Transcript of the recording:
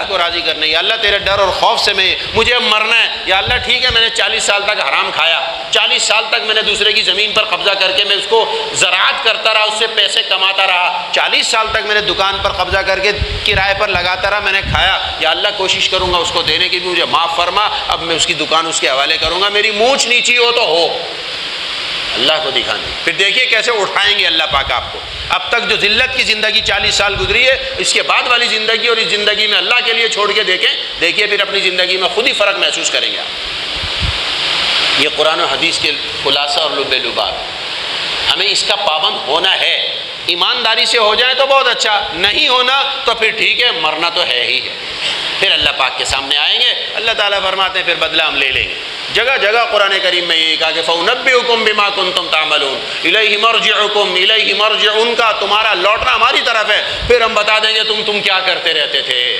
को राज़ी करना है। या अल्लाह तेरे डर और खौफ से मुझे अब मरना है। या अल्लाह ठीक है, मैंने 40 साल तक हराम खाया, 40 साल तक मैंने दूसरे की ज़मीन पर कब्ज़ा करके मैं उसको ज़राअत करता रहा, उससे पैसे कमाता रहा, 40 साल तक मैंने दुकान पर कब्ज़ा करके किराए पर लगाता रहा, मैंने खाया। या अल्लाह कोशिश करूँगा उसको देने की भी, मुझे माफ़ फरमा, अब मैं उसकी दुकान उसके हवाले करूँगा, मेरी मूँछ नीची हो तो हो, अल्लाह को दिखाने। फिर देखिए कैसे उठाएंगे अल्लाह पाक आपको। अब तक जो ज़िल्लत की ज़िंदगी 40 साल गुजरी है, इसके बाद वाली ज़िंदगी और इस ज़िंदगी में अल्लाह के लिए छोड़ के देखें, देखिए फिर अपनी ज़िंदगी में खुद ही फ़र्क महसूस करेंगे आप। ये कुरान और हदीस के खुलासा और लुब्बे लुबाब, हमें इसका पाबंद होना है। ईमानदारी से हो जाए तो बहुत अच्छा, नहीं होना तो फिर ठीक है, मरना तो है ही है। फिर अल्लाह पाक के सामने आएंगे, अल्लाह ताला फरमाते हैं फिर बदला हम ले लेंगे। जगह जगह कुरान करीम में ये कहा कि फ़उनब्बिउकुम बिमा कुंतुम तामलून इलैहि मरजिउकुम इलैहि मरजिउन, का तुम्हारा लौटना हमारी तरफ है, फिर हम बता देंगे तुम क्या करते रहते थे।